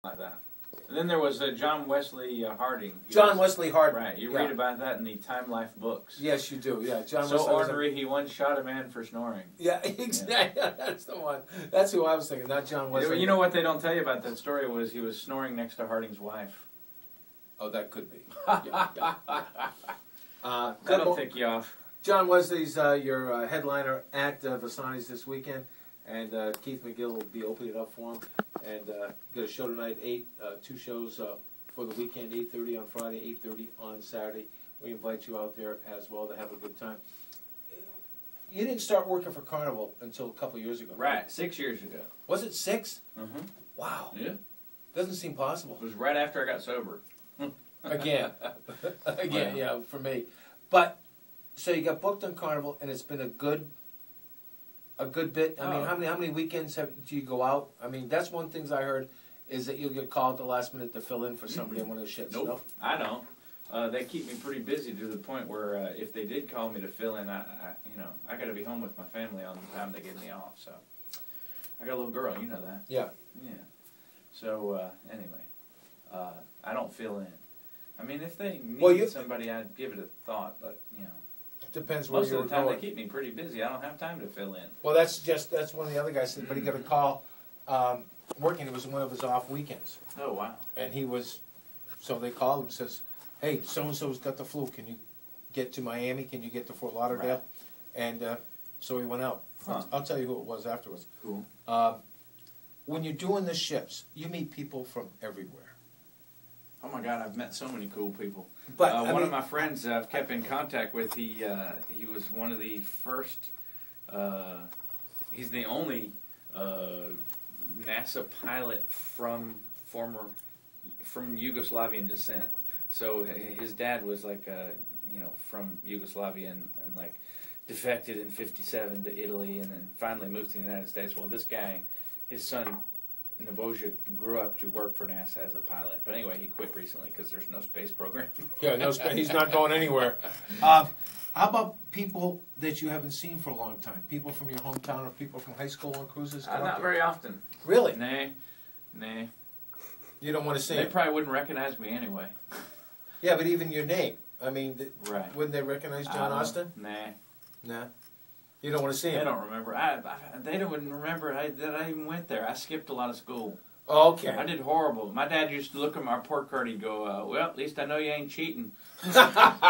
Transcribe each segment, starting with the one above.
like that. And then there was John Wesley Harding. John Wesley Harding. Right, you read about that in the Time Life books. Yes, you do. Yeah, John so Wesley. ornery, he once shot a man for snoring. Yeah, exactly. Yeah. That's the one. That's who I was thinking, not John Wesley. You know what they don't tell you about that story was he was snoring next to Harding's wife. Oh, that could be. That'll tick you off. John Wesley's your headliner at Vasani's this weekend, and Keith McGill will be opening it up for him. And got a show tonight, 8, 2 shows for the weekend, 8:30 on Friday, 8:30 on Saturday. We invite you out there as well to have a good time. You didn't start working for Carnival until a couple of years ago. Right, 6 years ago. Was it 6? Mm-hmm. Wow. Yeah. Doesn't seem possible. It was right after I got sober. Again, yeah, for me. But so you got booked on Carnival, and it's been a good bit. I mean, how many weekends do you go out? I mean, that's one thing I heard is that you'll get called at the last minute to fill in for somebody on one of the shifts. Nope, I don't. They keep me pretty busy to the point where if they did call me to fill in, I got to be home with my family on the time they give me off. So I got a little girl, you know that. Yeah. Yeah. So anyway, I don't fill in. I mean, if they need somebody, I'd give it a thought, but depends where most you're of the time going. they keep me pretty busy. I don't have time to fill in. Well, that's one of the other guys said, but he got a call working. It was one of his off weekends. Oh wow! And so they called him and says, "Hey, so and so's got the flu. Can you get to Miami? Can you get to Fort Lauderdale?" Right. And so he went out. Huh. I'll tell you who it was afterwards. Cool. When you're doing the ships, you meet people from everywhere. Oh my God, I've met so many cool people. But one of my friends I've kept in contact with, he was one of the first, he's the only NASA pilot from Yugoslavian descent. So his dad was like, from Yugoslavia and like defected in '57 to Italy and then finally moved to the United States. Well, this guy, his son, Nebojsa, grew up to work for NASA as a pilot. But anyway, he quit recently because there's no space program. Yeah, no space. He's not going anywhere. How about people that you haven't seen for a long time? People from your hometown or people from high school on cruises? Not very often. Really? Nah. You don't want to see They them? probably wouldn't recognize me anyway. Yeah, but even your name. I mean, right. Wouldn't they recognize John Austin? Nah. You don't want to see him? They don't remember. They don't remember that I even went there. I skipped a lot of school. Okay. I did horrible. My dad used to look at my report card and go, well, at least I know you ain't cheating. That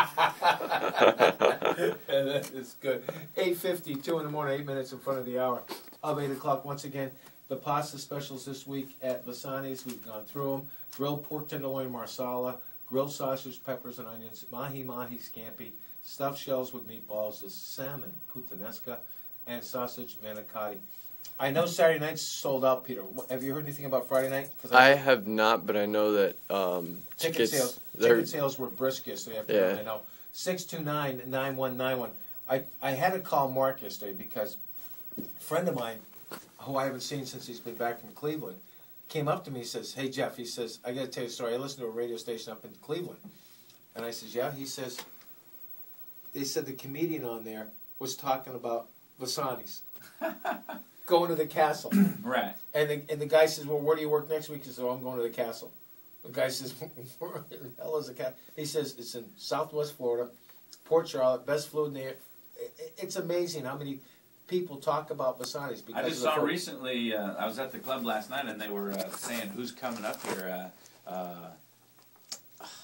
is good. 8:50, 2 in the morning, 8 minutes in front of the hour of 8 o'clock. Once again, the pasta specials this week at Vasani's. We've gone through them. Grilled pork tenderloin marsala, grilled sausage, peppers and onions, mahi-mahi scampi, stuffed shells with meatballs, the salmon puttanesca, and sausage manicotti. I know Saturday night's sold out, Peter. Have you heard anything about Friday night? I have not, but I know that ticket sales were brisk yesterday afternoon. I know. 629-9191. I had to call Mark yesterday because a friend of mine, who I haven't seen since he's been back from Cleveland, came up to me and says, "Hey, Jeff," he says, "I got to tell you a story. I listened to a radio station up in Cleveland." And I says, "Yeah?" He says, "They said the comedian on there was talking about Vasani's." Going to the castle. Right. And the guy says, "Well, where do you work next week?" He says, "Oh, I'm going to the castle." The guy says, "Where the hell is the castle?" He says, "It's in Southwest Florida, Port Charlotte, best food in there." It's amazing how many people talk about Vasani's. I just saw recently, I was at the club last night, and they were saying, who's coming up here?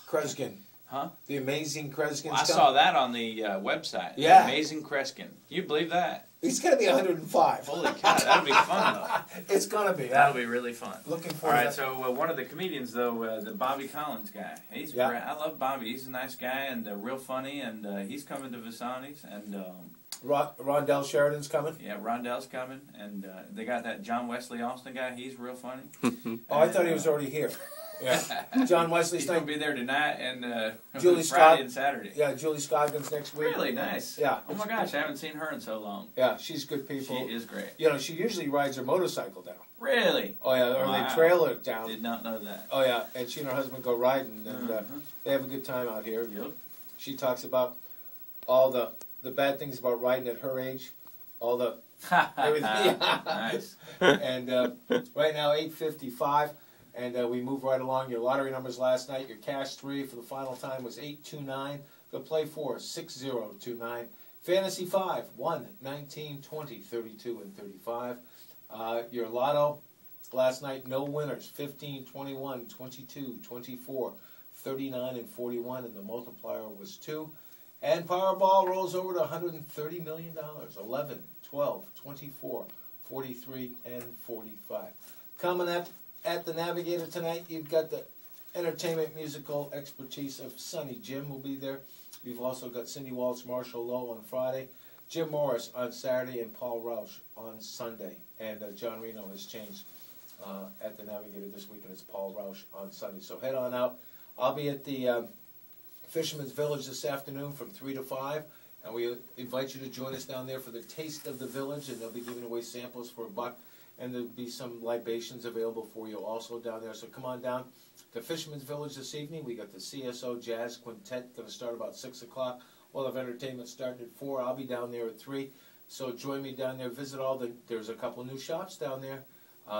Kreskin. Huh? The amazing Kreskin. Well, I saw that on the website. Yeah. The amazing Kreskin. You believe that? He's going to be 105. Holy cow, that'll be fun, though. It's going to be. That'll be really fun. Looking forward to that. All right, so one of the comedians, though, the Bobby Collins guy. He's great. I love Bobby. He's a nice guy and real funny, and he's coming to Vasani's. And Rondell Sheridan's coming? Yeah, Rondell's coming. And they got that John Wesley Austin guy. He's real funny. I thought he was already here. Yeah. John Wesley's going to be there tonight and Julie Friday and Saturday. Yeah, Julie Scoggins next week. Really nice. Yeah. Oh my gosh, I haven't seen her in so long. Yeah, she's good people. She is great. You know, she usually rides her motorcycle down. Really? Oh yeah, or they trail her down. Did not know that. Oh yeah, and she and her husband go riding, and they have a good time out here. Yep. She talks about all the bad things about riding at her age, all the everything. Nice. And right now 8:55. And we move right along. Your lottery numbers last night, your cash 3 for the final time was 829. The play 4, 6029. Fantasy 5, 1, 19, 20, 32, and 35. Your lotto last night, no winners, 15, 21, 22, 24, 39, and 41, and the multiplier was 2. And Powerball rolls over to $130 million, 11, 12, 24, 43, and 45. Coming up at the Navigator tonight, you've got the entertainment musical expertise of Sonny Jim will be there. You've also got Cindy Waltz, Marshall Lowe on Friday, Jim Morris on Saturday, and Paul Roush on Sunday. And John Reno has changed at the Navigator this week, and it's Paul Roush on Sunday. So head on out. I'll be at the Fisherman's Village this afternoon from 3 to 5, and we invite you to join us down there for the Taste of the Village, and they'll be giving away samples for $1, and there'll be some libations available for you also down there. So come on down to Fisherman's Village this evening. We got the CSO Jazz Quintet going to start about 6 o'clock. We'll have entertainment starting at 4. I'll be down there at 3. So join me down there. Visit there's a couple new shops down there.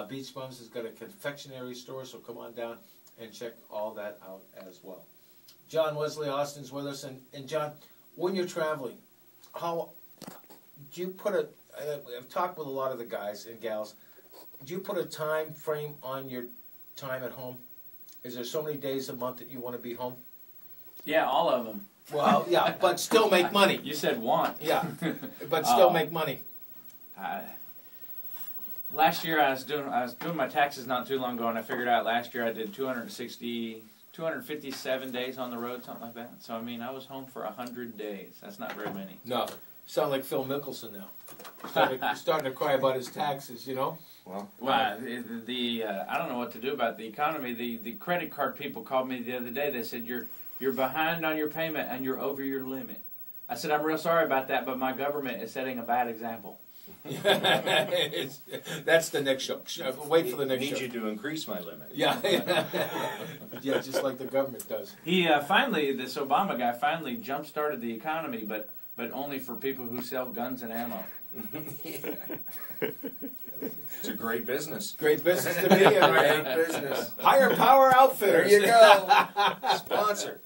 Beach Bums has got a confectionery store, so come on down and check all that out as well. John Wesley Austin's with us. And John, when you're traveling, how do you put I've talked with a lot of the guys and gals. Do you put a time frame on your time at home? Is there so many days a month that you want to be home? Yeah, all of them. Well, yeah, but still make money. You said want. Yeah, but still make money. Last year I was doing my taxes not too long ago, and I figured out last year I did 257 days on the road, something like that. So I mean, I was home for 100 days. That's not very many. No, sound like Phil Mickelson now. Starting to cry about his taxes, you know. Well, I don't know what to do about the economy. The credit card people called me the other day. They said you're behind on your payment and you're over your limit. I said I'm real sorry about that, but my government is setting a bad example. That's the next show. Wait for the next show. I need you to increase my limit. Yeah, yeah, just like the government does. He this Obama guy finally jump-started the economy, but only for people who sell guns and ammo. It's a great business. Great business to be in, right? Great business. Higher Power Outfitters. There you go. Sponsor.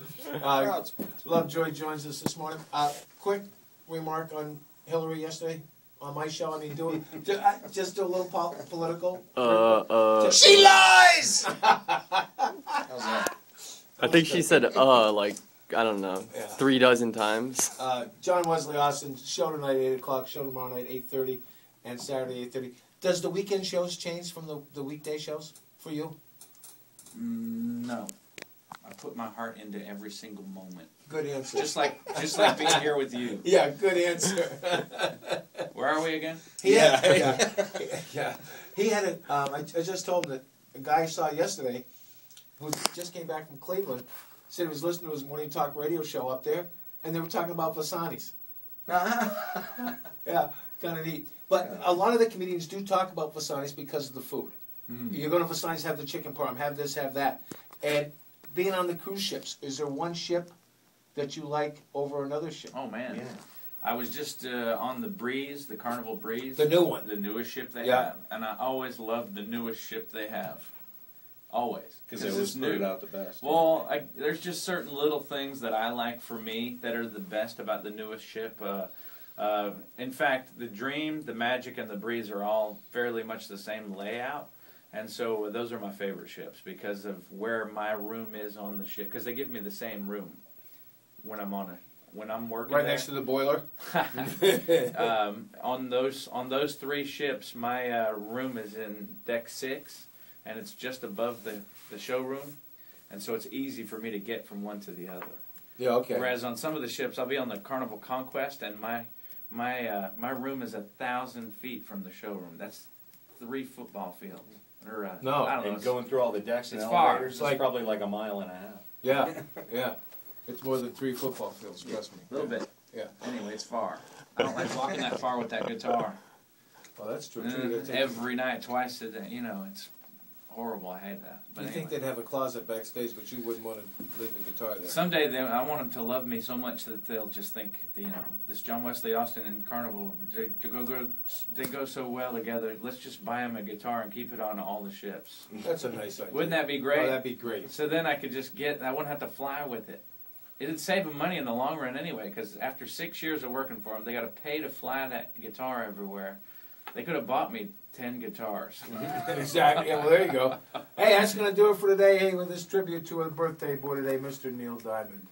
Lovejoy joins us this morning. Quick remark on Hillary yesterday on my show. I mean, just do a little political. She lies! How's that? I think she said like, I don't know, 3 dozen times. John Wesley Austin, show tonight 8 o'clock, show tomorrow night 8:30, and Saturday 8:30. Does the weekend shows change from the weekday shows for you? No. I put my heart into every single moment. Good answer. Just like being here with you. Yeah, good answer. Where are we again? Yeah. He had I just told him that a guy I saw yesterday who just came back from Cleveland said he was listening to his morning talk radio show up there, and they were talking about Vasanis. Yeah, kind of neat. But a lot of the comedians do talk about Vasanis because of the food. Mm-hmm. You're going to Vasanis, have the chicken parm, have this, have that. And being on the cruise ships, is there one ship that you like over another ship? Oh, man. Yeah. I was just on the Breeze, the Carnival Breeze. The new one. The newest ship they have. And I always loved the newest ship they have. Always. Because they always put it out the best. Well, there's just certain little things that I like for me that are the best about the newest ship. In fact, the Dream, the Magic, and the Breeze are all fairly much the same layout. And so those are my favorite ships because of where my room is on the ship. Because they give me the same room when I'm working right next to the boiler. On those 3 ships, my room is in deck 6, and it's just above the showroom, and so it's easy for me to get from one to the other. Yeah, okay. Whereas on some of the ships, I'll be on the Carnival Conquest, and my room is 1,000 feet from the showroom. That's 3 football fields. Or, no, I don't know. And going through all the decks and it's elevators, far. it's probably like a mile and a half. Yeah. It's more than 3 football fields, trust me. A little bit. Yeah. Anyway, it's far. I don't like walking that far with that guitar. Well, that's true. Every night, twice a day. You know, it's horrible. I hate that. But You think anyway. they'd have a closet backstage, but you wouldn't want to leave the guitar there. Someday, I want them to love me so much that they'll just think, this John Wesley Austin and Carnival, they go so well together. Let's just buy them a guitar and keep it on all the ships. That's a nice idea. Wouldn't that be great? Oh, that'd be great. So then I could just I wouldn't have to fly with it. It'd save them money in the long run anyway, because after 6 years of working for them, they got to pay to fly that guitar everywhere. They could have bought me 10 guitars. Exactly. Yeah, well, there you go. Hey, that's going to do it for today. Hey, with this tribute to a birthday boy today, Mr. Neil Diamond.